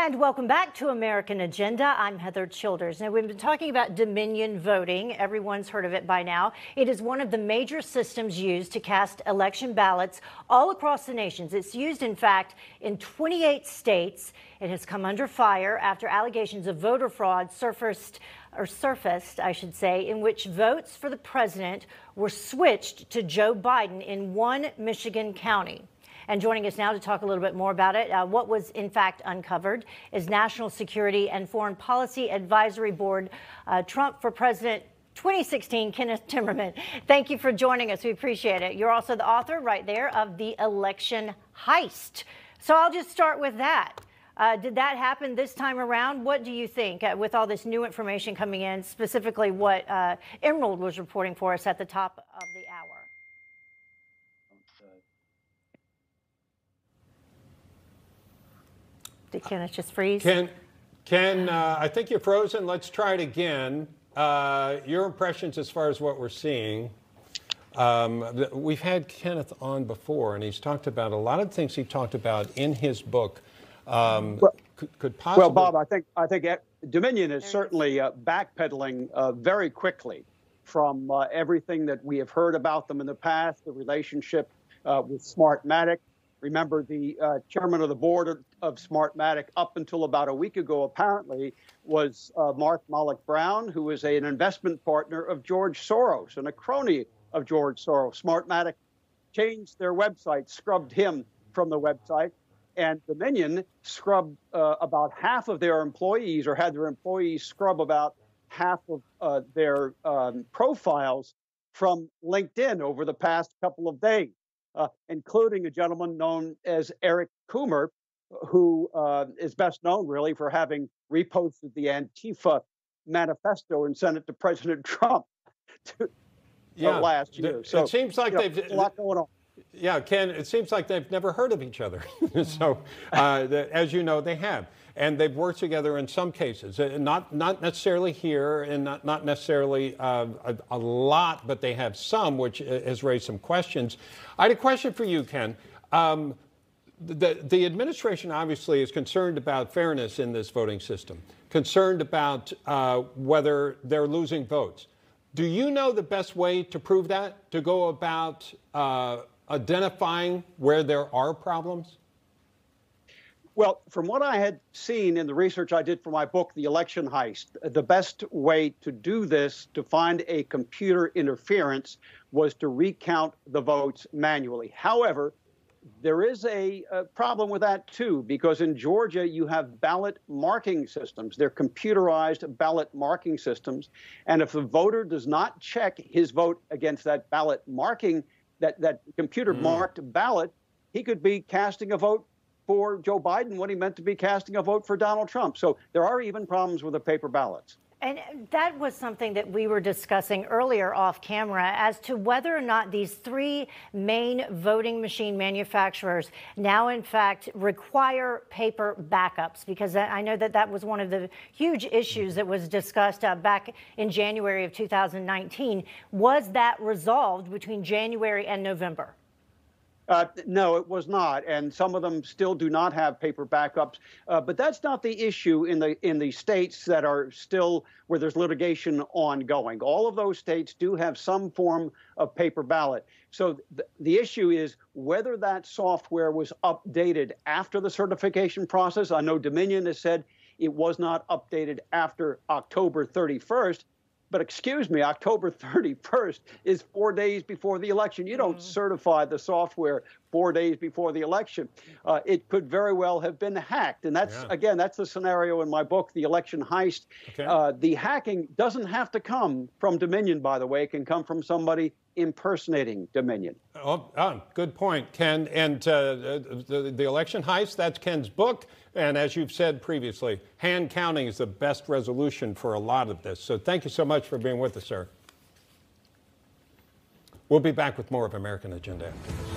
And welcome back to American Agenda. I'm Heather Childers. Now, we've been talking about Dominion voting. Everyone's heard of it by now. It is one of the major systems used to cast election ballots all across the nation. It's used, in fact, in 28 states. It has come under fire after allegations of voter fraud surfaced, I should say, in which votes for the president were switched to Joe Biden in one Michigan county. And joining us now to talk a little bit more about it, what was in fact uncovered, is National Security and Foreign Policy Advisory Board Trump for President 2016, Kenneth Timmerman. Thank you for joining us. We appreciate it. You're also the author right there of The Election Heist. So I'll just start with that. Did that happen this time around? What do you think with all this new information coming in, specifically what Emerald was reporting for us at the top of the hour? Did Kenneth just freeze? Ken, I think you're frozen. Let's try it again. Your impressions as far as what we're seeing. We've had Kenneth on before, and he's talked about a lot of things he talked about in his book. Could possibly... Well, Bob, I think Dominion is certainly backpedaling very quickly from everything that we have heard about them in the past, the relationship with Smartmatic. Remember, the chairman of the board of Smartmatic up until about a week ago, apparently, was Mark Malloch Brown, who is an investment partner of George Soros and a crony of George Soros. Smartmatic changed their website, scrubbed him from the website, and Dominion scrubbed about half of their employees, or had their employees scrub about half of their profiles from LinkedIn over the past couple of days. Including a gentleman known as Eric Coomer, who is best known really for having reposted the Antifa manifesto and sent it to President Trump last year. So it seems like they've a lot going on. Yeah, Ken, it seems like they've never heard of each other. So, as you know, they have. And they've worked together in some cases, not necessarily here and not necessarily a lot, but they have some, which has raised some questions. I had a question for you, Ken. The administration obviously is concerned about fairness in this voting system, concerned about whether they're losing votes. Do you know the best way to prove that, to go about identifying where there are problems? Well, from what I had seen in the research I did for my book, The Election Heist, the best way to do this, to find a computer interference, was to recount the votes manually. However, there is a problem with that, too, because in Georgia, you have ballot marking systems. They're computerized ballot marking systems. And if the voter does not check his vote against that ballot marking, that computer marked ballot, he could be casting a vote for Joe Biden when he meant to be casting a vote for Donald Trump. So there are even problems with the paper ballots. And that was something that we were discussing earlier off camera as to whether or not these three main voting machine manufacturers now, in fact, require paper backups, because I know that that was one of the huge issues that was discussed back in January of 2019. Was that resolved between January and November? No, it was not, and some of them still do not have paper backups. But that's not the issue in the states that are still where there's litigation ongoing. All of those states do have some form of paper ballot. So the issue is whether that software was updated after the certification process. I know Dominion has said it was not updated after October 31st. But excuse me, October 31st is 4 days before the election. You don't certify the software 4 days before the election. It could very well have been hacked. And that's, again, that's the scenario in my book, The Election Heist. Okay. The hacking doesn't have to come from Dominion, by the way. It can come from somebody impersonating Dominion. Good point, Ken. And the Election Heist, that's Ken's book. And as you've said previously, hand counting is the best resolution for a lot of this. So thank you so much for being with us, sir. We'll be back with more of American Agenda after this.